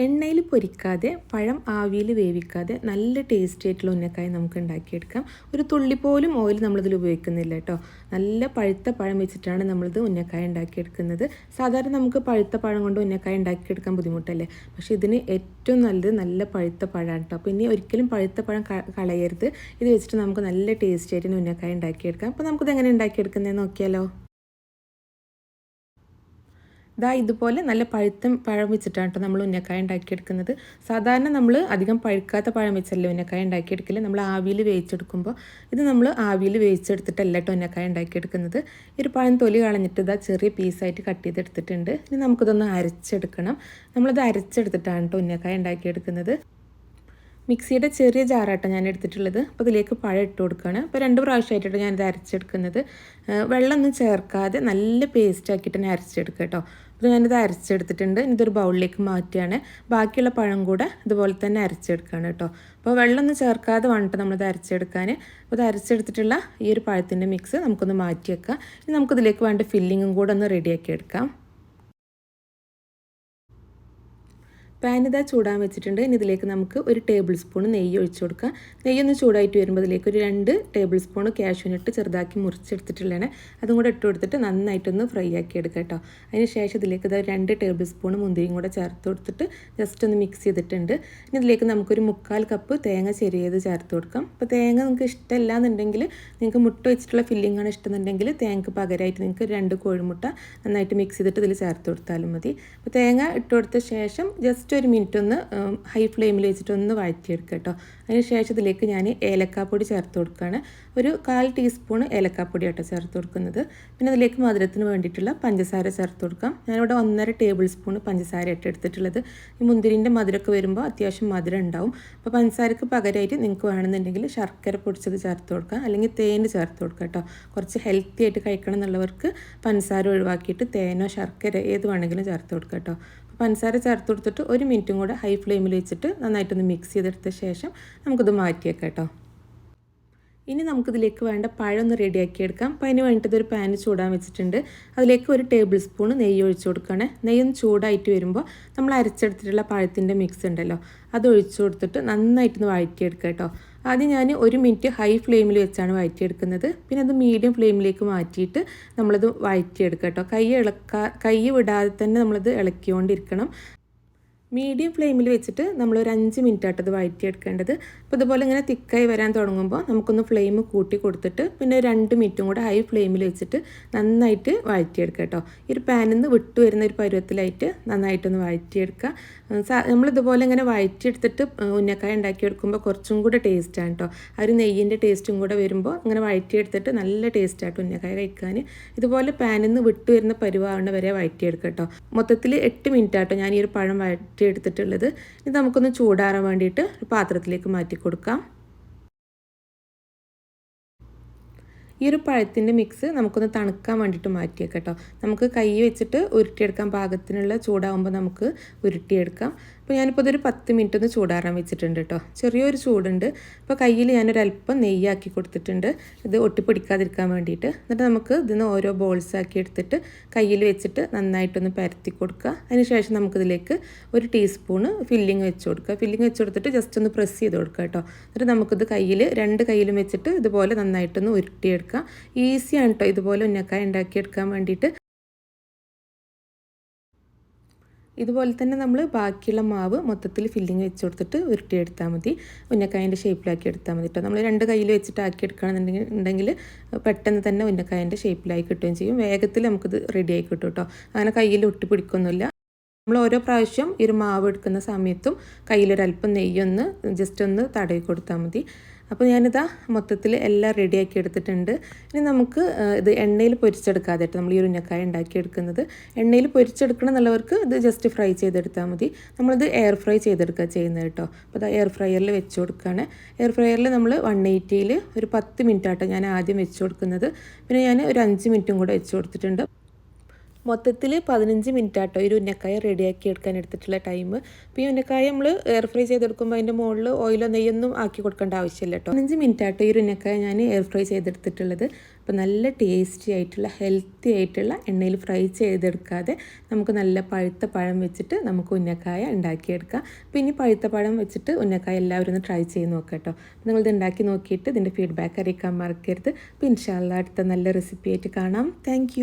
എണ്ണയിൽ പൊരിക്കാതെ പഴം ആവിയിൽ വേവിക്കാതെ നല്ല ടേസ്റ്റി ആയിട്ടുള്ള ഉന്നക്കായ നമുക്ക് ഉണ്ടാക്കിയെടുക്കാം. ഒരു തുള്ളി പോലും ഓയിൽ നമ്മളിതിൽ ഉപയോഗിക്കുന്നില്ല കേട്ടോ. നല്ല പഴുത്ത പഴം വെച്ചിട്ടാണ് നമ്മളിത് ഉന്നക്കായ ഉണ്ടാക്കിയെടുക്കുന്നത്. സാധാരണ നമുക്ക് പഴുത്ത പഴം കൊണ്ട് ഉന്നക്കായ ഉണ്ടാക്കിയെടുക്കാൻ ബുദ്ധിമുട്ടല്ലേ, പക്ഷേ ഇതിന് ഏറ്റവും നല്ലത് നല്ല പഴുത്ത പഴമാണ് കേട്ടോ. അപ്പോൾ ഇനി ഒരിക്കലും പഴുത്ത പഴം കളയരുത്. ഇത് വെച്ചിട്ട് നമുക്ക് നല്ല ടേസ്റ്റി ആയിട്ട് ഉന്നക്കായ ഉണ്ടാക്കിയെടുക്കാം. അപ്പോൾ നമുക്കിത് എങ്ങനെ ഉണ്ടാക്കിയെടുക്കുന്നതെന്ന് നോക്കിയാലോ. ഇതുപോലെ നല്ല പഴുത്ത പഴം വെച്ചിട്ടാണ് കേട്ടോ നമ്മൾ ഉന്നക്കായ ഉണ്ടാക്കിയെടുക്കുന്നത്. സാധാരണ നമ്മൾ അധികം പഴുക്കാത്ത പഴം വെച്ചല്ലേ ഉന്നക്കായ ഉണ്ടാക്കിയെടുക്കില്ല, നമ്മൾ ആവിയിൽ വേവിച്ചെടുക്കുമ്പോൾ. ഇത് നമ്മൾ ആവിയിൽ വേവിച്ചെടുത്തിട്ടല്ല കേട്ടോ ഉന്നക്കായ ഉണ്ടാക്കിയെടുക്കുന്നത്. ഈ ഒരു പഴം തൊലി കളഞ്ഞിട്ട് ചെറിയ പീസായിട്ട് കട്ട് ചെയ്തെടുത്തിട്ടുണ്ട്. ഇനി നമുക്കിതൊന്ന് അരച്ചെടുക്കണം. നമ്മളത് അരച്ചെടുത്തിട്ടാണ് കേട്ടോ ഉന്നക്കായ ഉണ്ടാക്കിയെടുക്കുന്നത്. മിക്സിയുടെ ചെറിയ ജാറാട്ടോ ഞാൻ എടുത്തിട്ടുള്ളത്. അപ്പോൾ ഇതിലേക്ക് പഴം ഇട്ട് കൊടുക്കുകയാണ്. അപ്പോൾ 2 പ്രാവശ്യമായിട്ടോ ഞാനിത് അരച്ചെടുക്കുന്നത്. വെള്ളമൊന്നും ചേർക്കാതെ നല്ല പേസ്റ്റ് ആക്കിയിട്ട് തന്നെ അരച്ചെടുക്കുക കേട്ടോ. അപ്പോൾ ഞാനിത് അരച്ചെടുത്തിട്ടുണ്ട്. ഇതൊരു ബൗളിലേക്ക് മാറ്റുകയാണ്. ബാക്കിയുള്ള പഴം കൂടെ ഇതുപോലെ തന്നെ അരച്ചെടുക്കുകയാണ് കേട്ടോ. അപ്പോൾ വെള്ളമൊന്നും ചേർക്കാതെ വേണ്ടിട്ട് നമ്മളിത് അരച്ചെടുക്കാൻ. അപ്പോൾ ഇത് അരച്ചെടുത്തിട്ടുള്ള ഈ ഒരു പഴത്തിൻ്റെ മിക്സ് നമുക്കൊന്ന് മാറ്റി വെക്കാം. ഇനി നമുക്കിതിലേക്ക് വേണ്ട ഫില്ലിങ്ങും കൂടെ ഒന്ന് റെഡിയാക്കി എടുക്കാം. പാൻ ചൂടാൻ വെച്ചിട്ടുണ്ട്. ഇനി ഇതിലേക്ക് നമുക്ക് 1 ടേബിൾ സ്പൂൺ നെയ്യ് ഒഴിച്ചു കൊടുക്കാം. നെയ്യൊന്ന് ചൂടായിട്ട് വരുമ്പോൾ ഇതിലേക്ക് ഒരു 2 ടേബിൾ സ്പൂൺ കാഷ്യൂനട്ട് ചെറുതാക്കി മുറിച്ചെടുത്തിട്ടുള്ളതാണ്. അതും കൂടെ ഇട്ട് കൊടുത്തിട്ട് നന്നായിട്ടൊന്ന് ഫ്രൈ ആക്കി എടുക്കാം കേട്ടോ. അതിന് ശേഷം ഇതിലേക്ക് 2 ടേബിൾ സ്പൂൺ മുന്തിരിയും കൂടെ ചേർത്ത് കൊടുത്തിട്ട് ജസ്റ്റ് ഒന്ന് മിക്സ് ചെയ്തിട്ടുണ്ട്. ഇനി ഇതിലേക്ക് നമുക്കൊരു 1/4 കപ്പ് തേങ്ങ ചെറിയത് ചേർത്ത് കൊടുക്കാം. അപ്പോൾ തേങ്ങ നിങ്ങൾക്ക് ഇഷ്ടമല്ല എന്നുണ്ടെങ്കിൽ, നിങ്ങൾക്ക് മുട്ട വെച്ചിട്ടുള്ള ഫില്ലിംഗ് ആണ് ഇഷ്ടമെന്നുണ്ടെങ്കിൽ തേങ്ങക്ക് പകരമായിട്ട് നിങ്ങൾക്ക് 2 കോഴിമുട്ട നന്നായിട്ട് മിക്സ് ചെയ്തിട്ട് ഇതിൽ ചേർത്ത് കൊടുത്താലും മതി. അപ്പോൾ തേങ്ങ ഇട്ട് കൊടുത്ത ശേഷം ജസ്റ്റ് 1 മിനിറ്റ് ഒന്ന് ഹൈ ഫ്ലെയിമിൽ വെച്ചിട്ട് ഒന്ന് വഴറ്റിയെടുക്കുക കേട്ടോ. അതിന് ശേഷം ഇതിലേക്ക് ഞാൻ ഏലക്കാപ്പൊടി ചേർത്ത് കൊടുക്കുകയാണ്. ഒരു 1/4 ടീസ്പൂൺ ഏലക്കാപ്പൊടി ആട്ടോ ചേർത്ത് കൊടുക്കുന്നത്. പിന്നെ അതിലേക്ക് മധുരത്തിന് വേണ്ടിയിട്ടുള്ള പഞ്ചസാര ചേർത്ത് കൊടുക്കാം. ഞാനിവിടെ 1.5 ടേബിൾ സ്പൂൺ പഞ്ചസാര ആയിട്ട് എടുത്തിട്ടുള്ളത്. ഈ മുന്തിരിൻ്റെ മധുരമൊക്കെ വരുമ്പോൾ അത്യാവശ്യം മധുരം ഉണ്ടാവും. അപ്പോൾ പഞ്ചസാരക്ക് പകരമായിട്ട് നിങ്ങൾക്ക് വേണമെന്നുണ്ടെങ്കിൽ ശർക്കര പൊടിച്ചത് ചേർത്ത് കൊടുക്കാം, അല്ലെങ്കിൽ തേൻ ചേർത്ത് കൊടുക്കാം കേട്ടോ. കുറച്ച് ഹെൽത്തി ആയിട്ട് കഴിക്കണം എന്നുള്ളവർക്ക് പഞ്ചസാര ഒഴിവാക്കിയിട്ട് തേനോ ശർക്കര ഏത് വേണമെങ്കിലും ചേർത്ത് കൊടുക്കാം കേട്ടോ. പഞ്ചസാര ചേർത്ത് കൊടുത്തിട്ട് 1 മിനിറ്റും കൂടെ ഹൈ ഫ്ലെയിമിൽ വെച്ചിട്ട് നന്നായിട്ടൊന്ന് മിക്സ് ചെയ്തെടുത്ത ശേഷം നമുക്കിത് മാറ്റിയേക്കാം കേട്ടോ. ഇനി നമുക്കിതിലേക്ക് വേണ്ട പഴം ഒന്ന് റെഡിയാക്കി എടുക്കാം. അപ്പോൾ അതിന് വേണ്ടിയിട്ട് ഒരു പാൻ ചൂടാൻ വെച്ചിട്ടുണ്ട്. അതിലേക്ക് 1 ടേബിൾ സ്പൂൺ നെയ്യ് ഒഴിച്ചു കൊടുക്കുകയാണ്. നെയ്യൊന്ന് ചൂടായിട്ട് വരുമ്പോൾ നമ്മൾ അരച്ചെടുത്തിട്ടുള്ള പഴത്തിൻ്റെ മിക്സ് ഉണ്ടല്ലോ, അത് ഒഴിച്ചു കൊടുത്തിട്ട് നന്നായിട്ടൊന്ന് വഴറ്റിയെടുക്കുക കേട്ടോ. ആദ്യം ഞാൻ 1 മിനിറ്റ് ഹൈ ഫ്ലെയിമിൽ വെച്ചാണ് വഴറ്റിയെടുക്കുന്നത്. പിന്നെ അത് മീഡിയം ഫ്ലെയിമിലേക്ക് മാറ്റിയിട്ട് നമ്മളത് വഴറ്റിയെടുക്കുക കേട്ടോ. കൈ വിടാതെ തന്നെ നമ്മളത് ഇളക്കിക്കൊണ്ടിരിക്കണം. മീഡിയം ഫ്ലെയിമിൽ വെച്ചിട്ട് നമ്മളൊരു 5 മിനിറ്റ് ആട്ടത് വഴറ്റിയെടുക്കേണ്ടത്. അപ്പോൾ ഇതുപോലെ ഇങ്ങനെ തിക്കായി വരാൻ തുടങ്ങുമ്പോൾ നമുക്കൊന്ന് ഫ്ലെയിം കൂട്ടി കൊടുത്തിട്ട് പിന്നെ 2 മിനിറ്റും കൂടെ ഹൈ ഫ്ലെയിമിൽ വെച്ചിട്ട് നന്നായിട്ട് വഴറ്റിയെടുക്കുക കേട്ടോ. ഈ ഒരു പാനിൽ നിന്ന് വിട്ട് വരുന്ന ഒരു പരുവത്തിലായിട്ട് നന്നായിട്ടൊന്ന് വഴറ്റിയെടുക്കുക. നമ്മളിതുപോലെ ഇങ്ങനെ വഴറ്റിയെടുത്തിട്ട് ഉന്നക്കായ ഉണ്ടാക്കിയെടുക്കുമ്പോൾ കുറച്ചും കൂടെ ടേസ്റ്റാണ് കേട്ടോ. ആ ഒരു നെയ്യിൻ്റെ ടേസ്റ്റും കൂടെ വരുമ്പോൾ ഇങ്ങനെ വഴറ്റിയെടുത്തിട്ട് നല്ല ടേസ്റ്റായിട്ട് ഉന്നക്കായ കഴിക്കാൻ. ഇതുപോലെ പാനിൽ നിന്ന് വിട്ട് വരുന്ന പരുവാവുന്ന വരെ വഴറ്റിയെടുക്കുക കേട്ടോ. മൊത്തത്തിൽ 8 മിനിറ്റ് ആട്ടോ ഞാൻ ഈ ഒരു പഴം എടുത്തിട്ടുള്ളത്. ഇത് നമുക്കൊന്ന് ചൂടാറാൻ വേണ്ടിയിട്ട് ഒരു പാത്രത്തിലേക്ക് മാറ്റി കൊടുക്കാം. ഈ ഒരു പഴത്തിൻ്റെ മിക്സ് നമുക്കൊന്ന് തണുക്കാൻ വേണ്ടിയിട്ട് മാറ്റിയേക്കാം കേട്ടോ. നമുക്ക് കൈ വെച്ചിട്ട് ഉരുട്ടിയെടുക്കാൻ പാകത്തിനുള്ള ചൂടാകുമ്പോൾ നമുക്ക് ഉരുട്ടിയെടുക്കാം. അപ്പോൾ ഞാനിപ്പോൾ ഇതൊരു 10 മിനിറ്റ് ഒന്ന് ചൂടാറാൻ വെച്ചിട്ടുണ്ട് കേട്ടോ. ചെറിയൊരു ചൂടുണ്ട്. അപ്പോൾ കയ്യിൽ ഞാനൊരല്പം നെയ്യാക്കി കൊടുത്തിട്ടുണ്ട്, ഇത് ഒട്ടിപ്പിടിക്കാതിരിക്കാൻ വേണ്ടിയിട്ട്. എന്നിട്ട് നമുക്ക് ഇതിന് ഓരോ ബോൾസ് ആക്കി എടുത്തിട്ട് കയ്യിൽ വെച്ചിട്ട് നന്നായിട്ടൊന്ന് പരത്തി കൊടുക്കുക. അതിനുശേഷം നമുക്കിതിലേക്ക് 1 ടീസ്പൂണ് ഫില്ലിങ് വെച്ച് കൊടുക്കുക. ഫില്ലിങ് വെച്ച് കൊടുത്തിട്ട് ജസ്റ്റ് ഒന്ന് പ്രസ് ചെയ്ത് കൊടുക്കുക കേട്ടോ. എന്നിട്ട് നമുക്കിത് കയ്യിൽ 2 കയ്യിലും വെച്ചിട്ട് ഇതുപോലെ നന്നായിട്ടൊന്ന് ഉരുട്ടിയെടുക്കുക. ഈസിയാണ് കേട്ടോ ഇതുപോലെ ഉന്നക്കായ ഉണ്ടാക്കിയെടുക്കാൻ വേണ്ടിയിട്ട്. ഇതുപോലെ തന്നെ നമ്മൾ ബാക്കിയുള്ള മാവ് മൊത്തത്തിൽ ഫില്ലിങ് വെച്ച് കൊടുത്തിട്ട് ഉരുട്ടിയെടുത്താൽ മതി. ഉന്നക്കായൻ്റെ ഷേപ്പിലാക്കി എടുത്താൽ മതി കേട്ടോ. നമ്മൾ 2 കയ്യിൽ വെച്ചിട്ട് ആക്കി എടുക്കുകയാണെന്നുണ്ടെങ്കിൽ പെട്ടെന്ന് തന്നെ ഉന്നക്കായൻ്റെ ഷേപ്പിലായി കിട്ടുകയും ചെയ്യും. വേഗത്തിൽ നമുക്കിത് റെഡി ആയി കിട്ടും കേട്ടോ. അങ്ങനെ കയ്യിൽ ഒട്ടിപ്പിടിക്കൊന്നുമില്ല. നമ്മൾ ഓരോ പ്രാവശ്യം ഈ ഒരു മാവ് എടുക്കുന്ന സമയത്തും കയ്യിലൊരല്പം നെയ്യൊന്ന് ജസ്റ്റ് ഒന്ന് തടവി കൊടുത്താൽ മതി. അപ്പോൾ ഞാനിതാ മൊത്തത്തിൽ എല്ലാം റെഡിയാക്കി എടുത്തിട്ടുണ്ട്. ഇനി നമുക്ക് ഇത് എണ്ണയിൽ പൊരിച്ചെടുക്കാതെ നമ്മൾ ഈ ഒരു ഉന്നക്കായ ഉണ്ടാക്കിയെടുക്കുന്നത്. എണ്ണയിൽ പൊരിച്ചെടുക്കണം എന്നുള്ളവർക്ക് ഇത് ജസ്റ്റ് ഫ്രൈ ചെയ്തെടുത്താൽ മതി. നമ്മളിത് എയർ ഫ്രൈ ചെയ്തെടുക്കുക ചെയ്യുന്നത് കേട്ടോ. അപ്പോൾ അത് എയർ ഫ്രയറിൽ വെച്ച് കൊടുക്കുകയാണ്. എയർ ഫ്രയറിൽ നമ്മൾ 180-ൽ ഒരു 10 മിനിറ്റ് ആട്ടോ ഞാൻ ആദ്യം വെച്ച് കൊടുക്കുന്നത്. പിന്നെ ഞാൻ ഒരു 5 മിനിറ്റും കൂടെ വെച്ച് കൊടുത്തിട്ടുണ്ട്. മൊത്തത്തിൽ 15 മിനിറ്റ് ആട്ടോ ഒരു ഉന്നക്കായ റെഡിയാക്കി എടുക്കാൻ എടുത്തിട്ടുള്ള ടൈം. അപ്പോൾ ഈ ഉന്നക്കായ നമ്മൾ എയർ ഫ്രൈ ചെയ്തെടുക്കുമ്പോൾ അതിൻ്റെ മുകളിൽ ഓയിലോ നെയ്യൊന്നും ആക്കി കൊടുക്കേണ്ട ആവശ്യമില്ല കേട്ടോ. 15 മിനിറ്റ് ആട്ടോ ഈ ഒരു ഉന്നക്കായ ഞാൻ എയർ ഫ്രൈ ചെയ്തെടുത്തിട്ടുള്ളത്. അപ്പോൾ നല്ല ടേസ്റ്റി ആയിട്ടുള്ള ഹെൽത്തി ആയിട്ടുള്ള എണ്ണയിൽ ഫ്രൈ ചെയ്തെടുക്കാതെ നമുക്ക് നല്ല പഴുത്ത പഴം വെച്ചിട്ട് നമുക്ക് ഉന്നക്കായ ഉണ്ടാക്കിയെടുക്കാം. അപ്പോൾ ഇനി പഴുത്ത പഴം വെച്ചിട്ട് ഉന്നക്കായ എല്ലാവരും ഒന്ന് ട്രൈ ചെയ്ത് നോക്കാം കേട്ടോ. നിങ്ങളിത് ഉണ്ടാക്കി നോക്കിയിട്ട് ഇതിൻ്റെ ഫീഡ്ബാക്ക് അറിയിക്കാൻ മറക്കരുത്. അപ്പോൾ ഇൻഷാ അല്ലാഹ് അടുത്ത നല്ല റെസിപ്പി ആയിട്ട് കാണാം. താങ്ക്